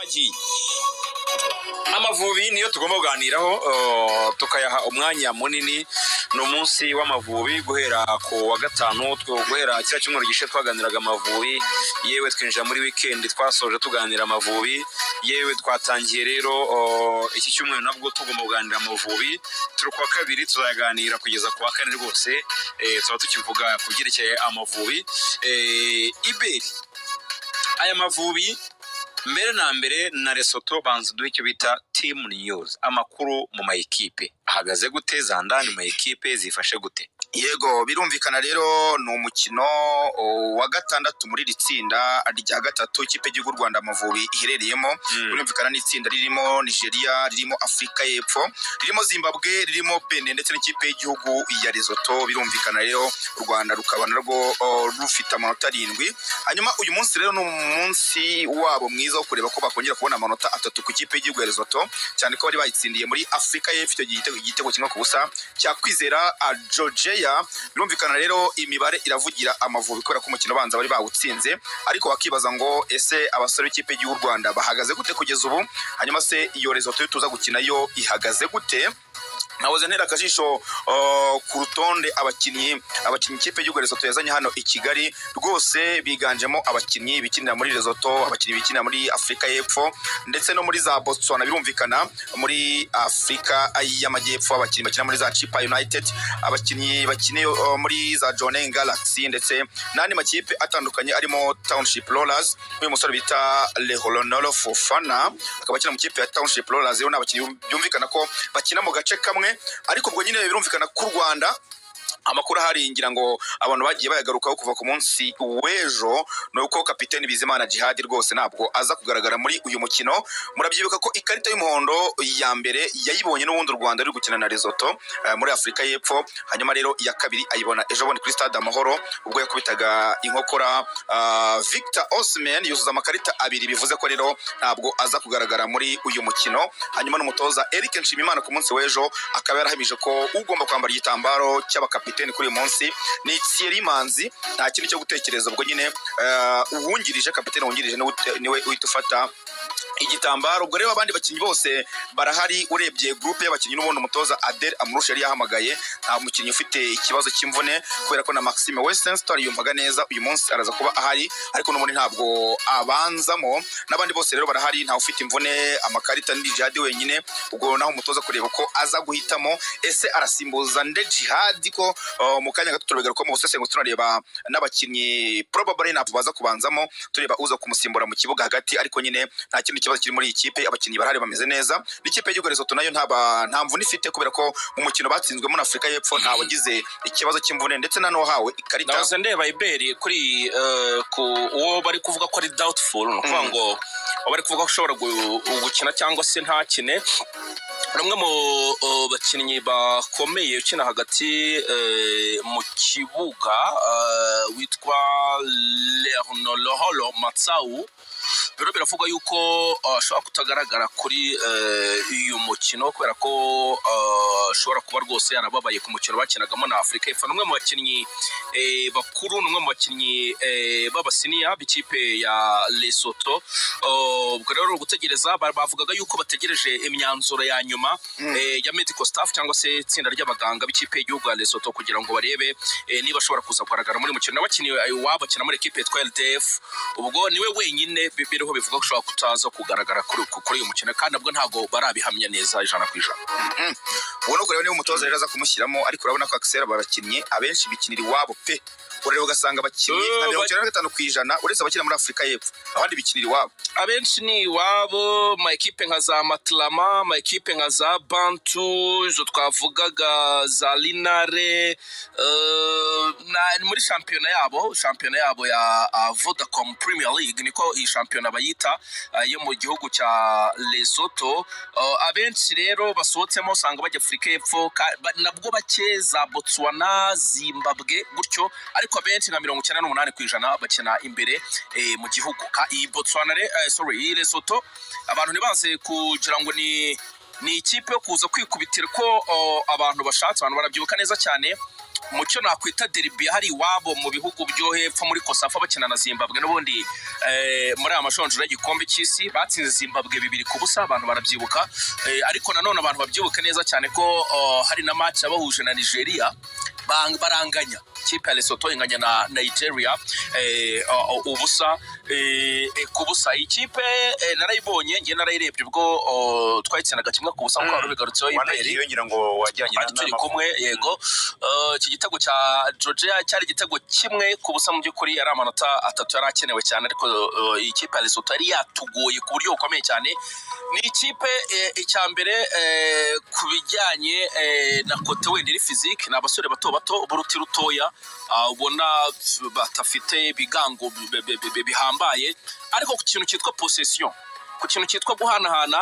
twagiye Amavubi niyo tugomba kuganiraho tukayaha umwanya munini. No munsi w'Amavubi guhera ku wa gatanu, guhera kira cyumweru gishe twaganiraga Amavubi, yewe twinjira muri weekend twasoje tuganira Amavubi, yewe twatangiye rero iki cyumweru nabwo tugomba kuganira Amavubi. Turi kwa kabiri tuzaganira kugeza ku wa kane rwose, tuba tukivuga kugerekeye Amavubi. Iberi aya Mavubi mbere na mbere na Lesotho banza duhe icyo bita team news, amakuru mu mayikipe ahagaze gute, zandani mu mayikipe zifashe gute. Yego birumvikana rero ni umukino wa gatandatu muri ritsinda rya gatatu ikipe y'u Rwanda Amavubi iherereyemo. Birumvikana ni itsinda ririmo Nigeria, ririmo Afrika y'Epfo, ririmo Zimbabwe, ririmo Benin ndetse n'ikipe y'igihugu ya Lesotho. Birumvikana rero u Rwanda rukaba narwo rufite amanota 7. Hanyuma uyu munsi rero ni umunsi wabo mwiza wo kureba ko bakongera kubona amanota 3 ku ikipe y'igihugu ya Lesotho, cyane ko bari bayitsindiye muri Afrika y'Epfo igitego kimwe ku busa cya Kwizera George. Birumvikana rero imibare iravugira Amavubi kubera ko umukino banza bari bawutsinze, ariko bakibaza ngo ese abasore b'ikipe y'u Rwanda bahagaze gute kugeza ubu, hanyuma se iyo Lesotho tuza gukina yo ihagaze gute. Nahoze ntera akajisho ku rutonde abakinnyi ikipe y'u Lesotho yazanye hano i Kigali, rwose biganjemo abakinnyi bikinira muri Lesotho, abakinnyi bikinira muri Afrika y'Epfo ndetse no muri za Botswana. Birumvikana muri Afrika y'Amajyepfo abakinnyi bakina muri za Chipa United, abakinnyi bakiniye muri za Jwaneng Galaxy ndetse n'andi makipe atandukanye arimo Township Rollers. Uyu musore bita Leholonolo Fofana akaba akina mu kipe ya Township Rollers. Rero n'abakinnyi byumvikana ko bakina mu gace kamwe, ariko ubwo nyine birumvikana ku Rwanda amakuru ahari ngira ngo abantu bagiye bayagarukaho kuva ku munsi w'ejo nuko kapiteni Bizimana Jihad rwose ntabwo aza kugaragara muri uyu mukino. Murabyibuka ko ikarita y'umuhondo ya mbere yayibonye n'ubundi u Rwanda ruri gukina na Lesotho muri Afrika y'Epfo, hanyuma rero iya kabiri ayibona ejo bundi kuri Stade Amahoro ubwo yakubitaga inkokora Victor Osimhen yuzuza amakarita 2, bivuze ko rero ntabwo aza kugaragara muri uyu mukino. Hanyuma n'umutoza Eric Nshimimana ku munsi w'ejo akaba yarahamije ko ugomba kwambara igitambaro cy'abakapiteni kuri uyu munsi ni Thierry Manzi. Nta kintu cyo gutekereza, ubwo nyine uwungirije kapiteni wungirije niwe uhita ufata igitambaro. Ubwo rero abandi bakinnyi bose barahari, urebye groupe y'abakinnyi n'ubundi umutoza Adel Amurusha yari yahamagaye nta mukinnyi ufite ikibazo cy'imvune, kubera ko na Maxime Westenstall yumvaga neza uyu munsi araza kuba ahari, ariko n'ubundi ntabwo abanzamo. N'abandi bose rero barahari, nta ufite imvune, amakarita ni Jihad wenyine. Ubwo naho umutoza kureba ko aza guhitamo ese arasimbuza nde Jihad, ko mu kanya gato turabigaruka mu busesengo turareba n'abakinnyi probable lineup baza kubanzamo, tureba uza kumusimbura mu kibuga hagati, ariko nyine nta kintu kibazo kiri muri iyi kipe. Abakinnyi barahari bameze neza, n'ikipe y'u Lesotho nayo nta mvune ifite, kubera ko mu mukino batsinzwe muri Afrika y'Epfo nta wagize ikibazo cy'imvune ndetse na no hawe ikarita. Nahoze ndeba Iberi kuri ku uwo bari kuvuga ko ari doubtful, no kuvuga ngo bari kuvuga ko ushobora gukina cyangwa se ntakine. Rumwe mu bakinnyi bakomeye ukina hagati mu kibuga witwa Leholonolo Matsau, rero biravuga yuko ashobora kutagaragara kuri uyu mukino kubera ko ashobora kuba rwose yarababaye ku mukino bakinagamo na Afrika y'Epfo. Numwe mu bakinnyi bakuru, numwe mu bakinnyi b'abasiniya b'ikipe ya Lesotho. Ubwo rero gutegereza, bavugaga yuko bategereje imyanzuro ya nyuma ya medical staff cyangwa se itsinda ry'abaganga b'ikipe y'igihugu ya Lesotho kugira ngo barebe niba ashobora kuza kugaragara muri mukino. N'abakinnyi wabakina muri equipe yitwa LDF, ubwo niwe wenyine biriho bivuga ko ushobora kutaza kugaragara kuri uyu mukino, kandi nabwo ntabwo barabihamya neza 100%. Ubona ko rero niba umutoza rero aza kumushyiramo, ariko urabona ko Axel abakinnyi abenshi bikinira iwabo pe. Urebe ugasanga abakinnyi 95% uretse abakina muri Afrika y'Epfo, abandi bikinira iwabo. Abenshi ni iwabo, ma equipe nka za Matlama, ma equipe nka za Bantu, izo twavugaga za Linare, muri shampiyona yabo ya Vodacom Premier League, niko iyi shampiyona bayita yo mu gihugu cya Lesotho. Abenshi rero basohotsemo usanga bajya Afrika y'Epfo, nabwo bake za Botswana, Zimbabwe gutyo, ariko abenshi nka 98% bakina imbere mu gihugu. Iyi Botswana iyi Lesotho abantu ntibaze kugira ngo ni ikipe yo kuza kwikubitira ko abantu bashatse. Abantu barabyibuka neza cyane mucyo nakwita derby hari iwabo mu bihugu byo hepfo muri Kosafa bakina na Zimbabwe n'ubundi muri aya majonjora y'igikombe cy'isi batsinze Zimbabwe 2-0 abantu barabyibuka, ariko nanone abantu babyibuka neza cyane ko hari na match yabahuje na Nigeria baranganya, ikipe ya Lesotho inganya na Nigeria ubusa ku busa. Ikipe narayibonye ngiye narayirebye ubwo twayitsinaga kimwe ku busa kuko wari bigarutseho imbere yongera ngo wajyanye na turi kumwe. Yego, iki gitego cya Georgia cyari igitego kimwe ku busa, mu by'ukuri ari amanota 3 yari akenewe cyane, ariko ikipe ya Lesotho yari yatugoye ku buryo bukomeye cyane. Ni ikipe icya mbere ku bijyanye na kote wenda iri physique, ni abasore bato bato buruti rutoya ubona batafite ibigango bihambaye, ariko ku kintu cyitwa possession, ku kintu cyitwa guhanahana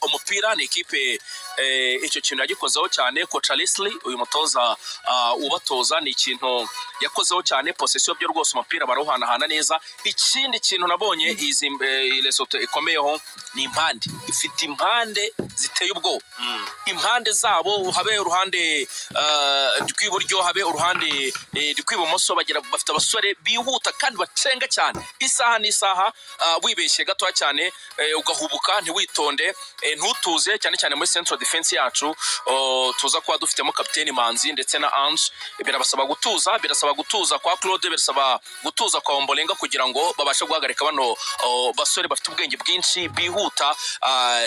umupira ni ikipe icyo kintu yagikozeho cyane. Coach Leslie uyu mutoza ubatoza ni ikintu yakozeho cyane, possession byo rwose umupira barawuhanahana neza. Ikindi kintu nabonye izi Lesotho ikomeyeho ni impande, ifite impande ziteye ubwoba. Impande zabo habe uruhande rw'iburyo habe uruhande rw'ibumoso, bafite abasore bihuta kandi bacenga cyane, isaha n'isaha wibeshye gato cyane ugahubuka ntiwitonde ntutuze, cyane cyane muri central defense yacu tuza kuba dufitemo kapiteni Manzi ndetse na Ange. Birabasaba gutuza kwa Claude, birasaba gutuza kwa Ombolenga kugira ngo babashe guhagarika bano basore bafite ubwenge bwinshi bihuta.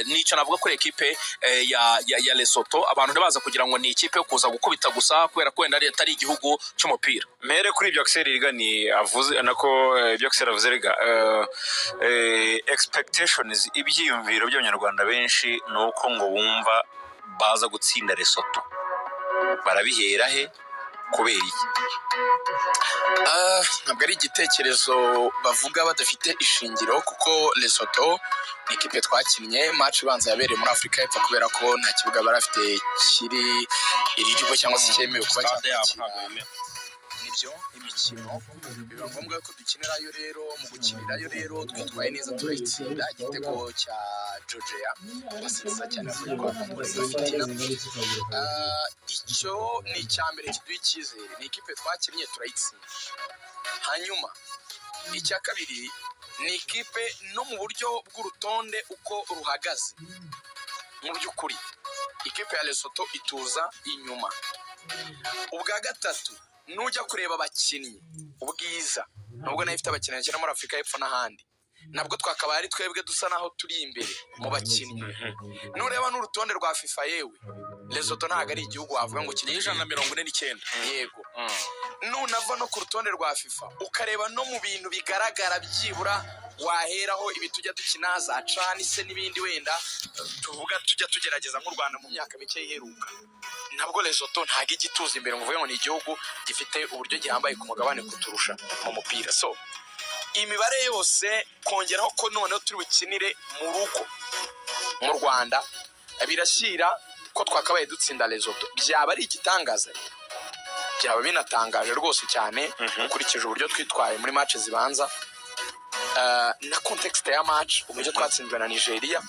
Nicyo navuga kuri ekipe ya Lesotho. Abantu ntibaza kugira ngo ni ikipe yo kuza gukubita gusa kubera ko wenda atari igihugu cy'umupira. Mere kuri ibyo Axel Rigani avuze nako ibyo Axel avuze rega expectations, ibyiyumviro by'abanyarwanda benshi nuko ngo bumva baza gutsinda Lesotho, barabihera he kubera iki? Ntabwo ari igitekerezo bavuga badafite ishingiro, kuko Lesotho ni ikipe twakinnye match ibanza yabereye muri Afurika y'Epfo, kubera ko nta kibuga barafite kiri eligible cyangwa se cyemewe kuba cyakira nibyo imikino. Biba ngombwa ko dukinirayo rero, mu gukinirayo rero twitwaye neza turayitsinda. Igitego cya Georgia basiza cyane muri Fitina. Icyo ni icyambere kiduha icyizere, ni ikipe twakinnye turayitsinda. Hanyuma icya kabiri ni ikipe no mu buryo bw'urutonde uko ruhagaze, mu by'ukuri ikipe ya Lesotho ituza inyuma. Ubwa gatatu nujya kureba abakinnyi ubwiza, nubwo nayo ifite abakinnyi bakina muri Afurika y'Epfo n'ahandi, nabwo twakabaye ari twebwe dusa naho turi imbere mu bakinnyi. Nureba n'urutonde rwa FIFA yewe Lesotho ntabwo ari igihugu wavuga ngo kiri 149. Yego, nunava no ku rutonde rwa FIFA ukareba no mu bintu bigaragara byibura waheraho ibi tujya dukina za cani se n'ibindi, wenda tuvuga tujya tugerageza nk'u Rwanda mu myaka mike iheruka, nabwo Lesotho ntabwo igituza imbere ngo uvuge ngo ni igihugu gifite uburyo gihambaye ku mugabane kuturusha mu mupira. So imibare yose kongeraho ko noneho turi bukinire mu rugo mu Rwanda, birashyira ko twakabaye dutsinda Lesotho. Byaba ari igitangaza, byaba binatangaje rwose cyane ukurikije uburyo twitwaye muri match zibanza na context ya match, uburyo twatsinzwe na Nigeria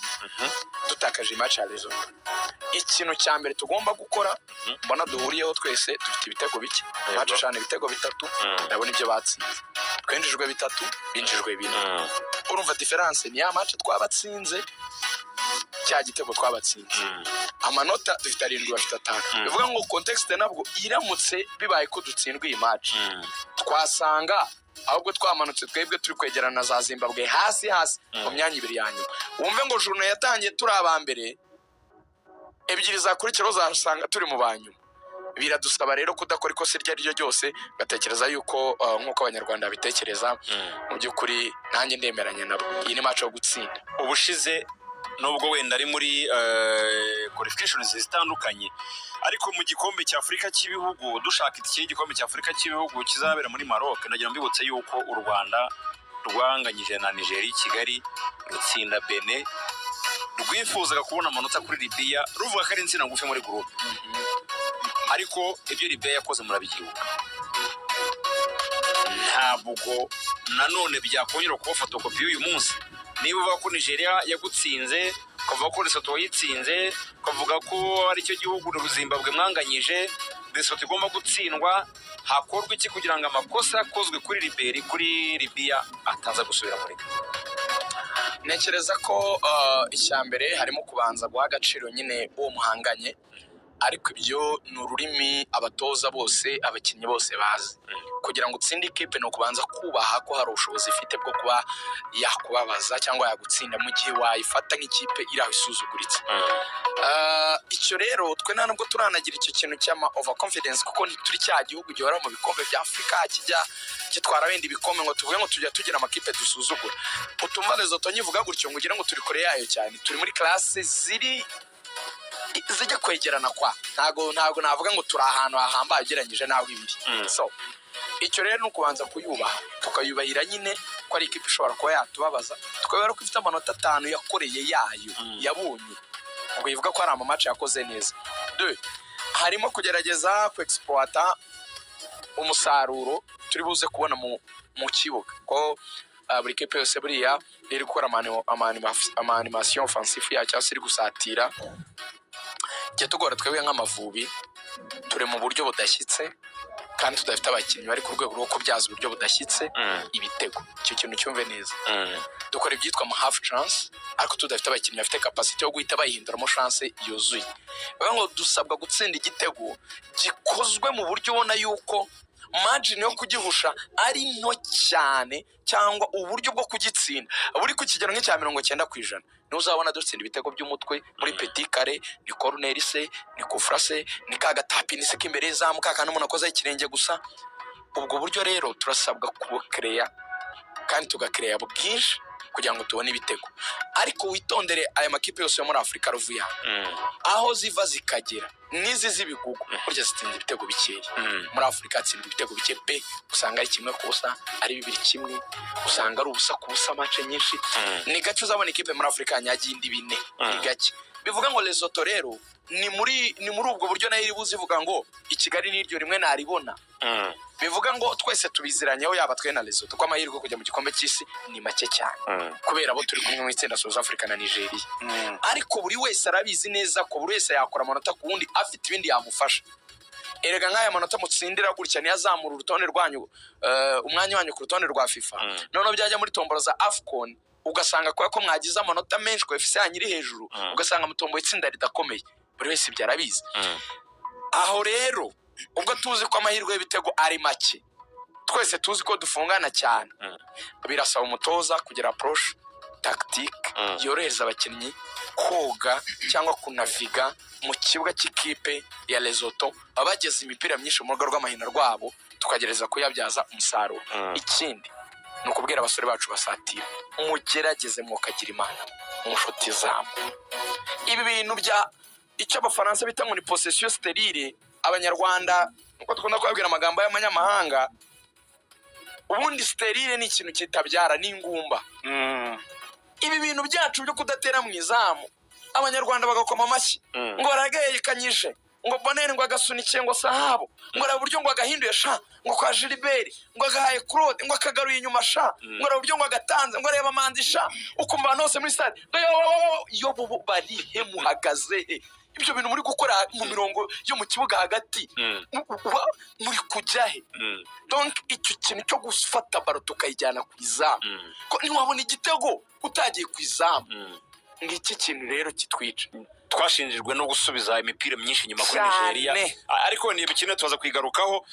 dutakaje match ya Lesotho. Ikintu cya mbere tugomba gukora, mbona duhuriyeho twese, dufite ibitego bike, match cyane ibitego 3, ndabona ibyo batsinze twinjijwe 3 binjijwe 4. Urumva difference ni ya match twabatsinze, cya gitego twabatsinze. Amanota dufite 7 bafite 5. Bivuga ngo context nabwo iramutse bibaye ko dutsindwa iyi match, twasanga ahubwo twamanutse twebwe turi kwegerana za Zimbabwe hasi mu myanya 2 ya nyuma. Wumve ngo journée yatangiye turi abambere, ebyiri zakurikiraho zasanga turi mu banyuma. Biradusaba rero kudakora ikosa iryo ari ryo ryose, gatekereza yuko nk'uko abanyarwanda bitekereza, mu by'ukuri nanjye ndemeranya nabo. Iyi ni match yo gutsinda. Ubushize nubwo wenda ari muri qualifications zitandukanye, ariko mu gikombe cya Afurika cy'ibihugu dushaka igikombe cya Afurika cy'ibihugu kizabera muri Maroc, nagira mbibutse yuko u Rwanda rwanganyije na Nigeria i Kigali, rutsinda Benin, rwifuzaga kubona amanota kuri Libya, ruvuga ko ari insina ngufi muri groupe. Ariko ibyo Libya yakoze murabigihuka, ntabwo nanone byakongera kuba fotokopi y'uyu munsi. Niba uvuga ko Nigeria yagutsinze, ukavuga ko Lesotho yitsinze, ukavuga ko ari cyo gihugu Zimbabwe mwanganyije, Lesotho igomba gutsindwa, hakorwa iki kugira ngo amakosa yakozwe kuri Libya ataza gusubira muri ntekereza ko icya mbere harimo kubanza guha agaciro nyine uwo muhanganye, ariko ibyo ni ururimi abatoza bose abakinnyi bose bazi. Kugira ngo utsinde ikipe ni ukubanza kubaha ko hari ubushobozi ifite bwo kuba yakubabaza cyangwa yagutsinda mu gihe wayifata nk'ikipe iri aho isuzuguritse. Icyo rero twe nta nubwo turanagira icyo kintu cy'ama over confidence, kuko turi cya gihugu gihora mu bikombe bya Afurika kijya gitwara bindi bikombe ngo tuvuge ngo tujya tugira amakipe dusuzugura. Utumva Lesotho nyivuga gutyo ngo ugire ngo turi kure yayo cyane, turi muri classe zijya kwegerana kwa ntago navuga ngo turi ahantu hahambaye ugereranyije naho ibiri. So icyo rero ni ukubanza kuyubaha, tukayubahira nyine ko ari ikipe ishobora kuba yatubabaza, tukabera ko ifite amanota 5 yakoreye yayo yabonye, ngo ivuga ko ari amamatch yakoze neza. Harimo kugerageza ku exploiter umusaruro turi buze kubona mu kibuga, ko buri kipe yose buriya iri gukora animation offensive ya cyangwa se iri gusatira. Tugora twebwe nk'Amavubi turi mu buryo budashyitse kandi tudafite abakinnyi bari ku rwego rwo kubyaza uburyo budashyitse ibitego. Icyo kintu cyumve neza. Dukora ibyitwa mu half chance, ariko tudafite abakinnyi bafite capacity yo guhita bayihinduramo chance yuzuye. Bivuga ngo dusabwa gutsinda igitego gikozwe mu buryo ubona yuko margin yo kugihusha ari nto cyane, cyangwa uburyo bwo kugitsinda buri ku kigero nk'icya 90%. Niho uzabona dutsinda ibitego by'umutwe muri petit carré, ni corner se, ni coup se, ni kagatapini se k'imbere zamuka kandi umuntu akoza ikirenge gusa. Ubwo buryo rero turasabwa kubukreya kandi tugakreya bwinshi kugira ngo tubone ibitego. Ariko witondere aya makipe yose yo muri Afurika ruvuya aho ziva zikagera nizi zibigugu burya zitsinda ibitego bikeya. Muri Afurika atsinda ibitego bike pe, usanga ari 1-1, ari 2-1, usanga ari ubusa ku busa match nyinshi. Ni gace uzabona ikipe muri Afurika yanyagiye indi 4, ni gace. Bivuga ngo Lesotho rero ni muri ubwo buryo nayo iri buzivuga ngo i Kigali n'iryo rimwe naribona. Bivuga ngo twese tubiziranyeho, yaba twe na Lesotho, ko amahirwe kujya mu gikombe cy'isi ni make cyane kubera abo turi kumwe mu itsinda South Africa na Nigeria. Ariko buri wese arabizi neza ko buri wese yakora amanota ku wundi afite ibindi yamufasha. Erega nk'aya manota mutsindira gutya ni azamura urutonde rwanyu, umwanya wanyu ku rutonde rwa FIFA. None byajya muri tombora za AFCON ugasanga ko mwagize amanota menshi ko FC yanyiri hejuru, ugasanga mutombo itsinda ridakomeye. Buri wese byarabizi. Aho rero ubwo tuzi ko amahirwe y'ibitego ari make, twese tuzi ko dufungana cyane, birasaba umutoza kugira approach tactique yorohereza abakinnyi koga cyangwa kunaviga mu kibuga cy'ikipe ya Lesotho, abageze imipira myinshi mu rugo rw'amahina rwabo tukagereza kuyabyaza umusaruro. Ikindi ni ukubwira abasore bacu basatira, mugerageze mukagira imana mu nshuti zabo. Ibi bintu bya icyo abafaransa bita ngo ni possession stérile, Abanyarwanda uko twakunda kubabwira amagambo y'amanyamahanga, ubundi stérile ni ikintu kitabyara n'ingumba. Ibi bintu byacu byo kudatera mu izamu Abanyarwanda bagakoma amashyi ngo arageyekanyije, ngo Bonere ngo agasunikiye ngo Sahabo, ngo ara buryo ngo agahinduye sha, ngo kwa Gilbert ngo agahaye Claude, ngo akagaruye inyuma sha, ngo ara buryo ngo agatanze, ngo areba Manzi sha, ukumva hose muri stade yo bo bari he muhagaze he? Ibyo bintu muri gukora mu mirongo yo mu kibuga hagati muri kujya he? Donc icyo kintu cyo gufata baro tukayijyana ku izamu, ko niwabona igitego utagiye ku izamu, ngiki kintu rero kitwica. Twashinjijwe no gusubiza imipira myinshi nyuma kuri Nigeria, ariko ni ibikino tuza kwigarukaho.